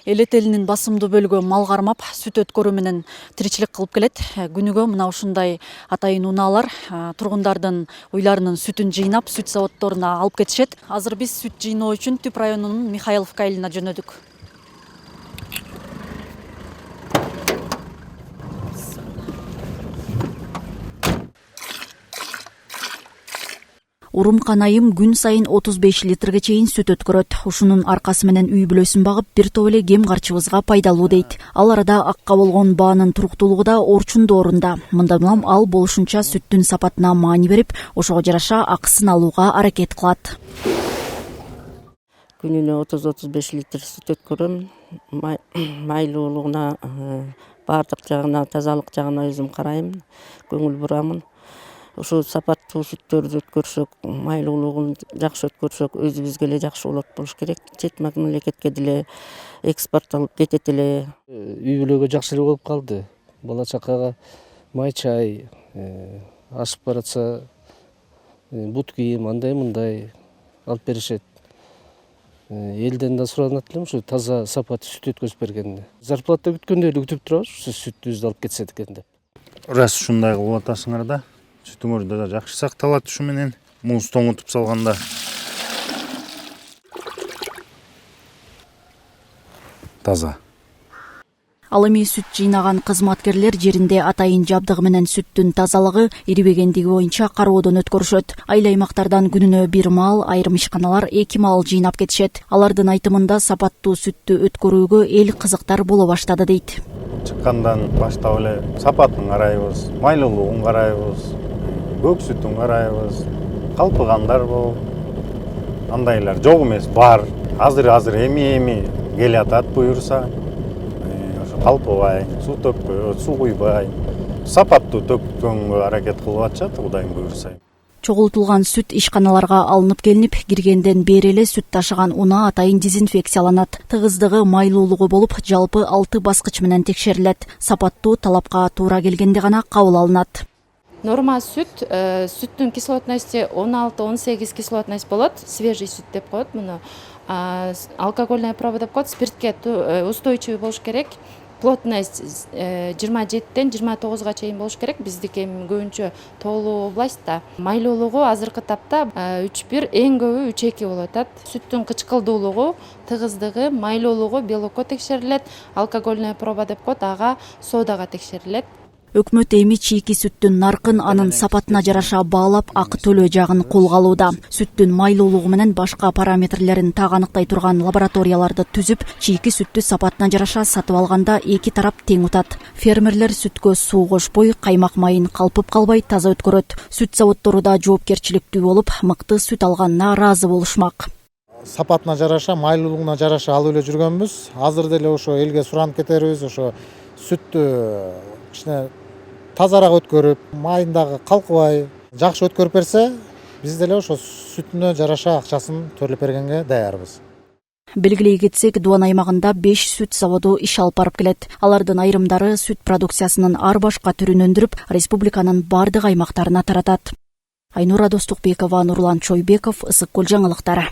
Элет элинин басымдуу бөлүгү мал кармап, сүт өткөрүү менен тиричилик кылып келет. Күнүгө мына ушундай атайын унаалар тургундардын уйларынын сүтүн жыйнап, сүт заводдоруна алып кетишет. Азыр биз сүт жыйноо үчүн Түп районунун Михайловка айылына жөнөдүк. Урум Айым күн сайын 35 литрге чейин сүт өткөрөт. Ушунун аркасы менен үй бүлөсүн багып, бир топ эле кем карчыбызга пайдалуу дейт. Ал арада акка болгон баанын туруктуулугу да орчундуу орунда. Мындан улам ал болушунча сүттүн сапатына маани берип, ошого жараша акысын алууга аракет кылат. Күнүнө 30-35 литр сүт өткөрөм. Майлуулугуна, баардык жагына, тазалык жагына өзүм карайм, көңүл бурамын. Ушул сапаттуу сүттөрдү өткөрсөк, майлуулугун жакшы өткөрсөк, өзүбүзгө эле жакшы болуш керек. Чет мамлекетке деле экспорттолуп кетет эле. Үй бүлөгө жакшы эле болуп калды. Бала чакага май чай ашып баратса, бут кийим андай мындай алып беришет. Элден да суранат элем ушу таза сапаттуу сүт өткөзүп бергенде. Зарплата күткөндөй эле күтүп турабыз, сүтүбүздү алып кетсет экен деп. Рас ушундай кылып атасыңар да. Сүтүңөр да жакшы сакталат ушу менен. Муз тоңутуп салганда. Таза. Ал эми сүт жыйнаган кызматкерлер жеринде атайын жабдыгы менен сүттүн тазалыгы, ирибегендиги боюнча кароодон өткөрүшөт. Айыл аймактардан күнүнө бир маал, айрым ишканалар 2 маал жыйнап кетишет. Алардын айтымында сапаттуу сүттү өткөрүүгө эл кызыктар боло баштады дейт. Чыккандан баштап эле сапатын карайбыз, майлуулугун карайбыз, көк сүтүн карайбыз, калпыгандар болуп, андайлар жок эмес, бар. Азыр эми келатат буюрса. Калпыбай, суу төкпөй, суу куйбай, сапаттуу төккөнгө аракет кылып атышат, Кудайым буюрса. Чогултулган сүт ишканаларга алынып келинип, киргенден бери эле сүт ташыган унаа атайын дезинфекцияланат. Тыгыздыгы, майлуулугу болуп, жалпы 6 баскыч менен текшерилет. Сапаттуу талапка туура келгенде гана кабыл алынат. Норма сүттүн кислотности 16-18 кислотность болот. Свежий сүт деп коет муну. Алкогольная проба деп коет, спиртке устойчивый болуш керек. Плотность 27-тен 29-га чейин болуш керек. Биздики эми көбүнчө тоолуу областьта. Майлуулугу азыркы тапта 3,1, эң көбү 3,2 болуп атат. Сүттүн кычкылдуулугу, тыгыздыгы, майлуулугу белокко текшерилет. Алкогольная проба деп коет, ага содага текшерилет. Өкмөт эми чийки сүттүн наркын анын сапатына жараша баалап, акы төлөө жагын колго алууда. Сүттүн майлуулугу менен башка параметрлерин так аныктай турган лабораторияларды түзүп, чийки сүттү сапатына жараша сатып алганда эки тарап тең утат. Фермерлер сүткө суу кошпой, каймак майын калпып калбай таза өткөрөт. Сүт заводдору да жоопкерчиликтүү болуп, мыкты сүт алганына ыраазы болушмак. Сапатына жараша, майлуулугуна жараша алып эле жүргөнбүз. Азыр деле ошо элге суранып кетербиз, ошо сүттү кичине тазараак өткөрүп, майындагы калкыбай, жакшы өткөрүп берсе, биз деле ошо сүтүнө жараша акчасын төлөп бергенге даярбыз. Белгилей кетсек, Дуан аймагында 5 сүт заводу иш алып барып келет. Алардын айрымдары сүт продукциясынын ар башка түрүн өндүрүп, республиканын бардык аймактарына таратат. Айнура Достукбекова, Нурлан Чойбеков, Ысык Көл жаңылыктары.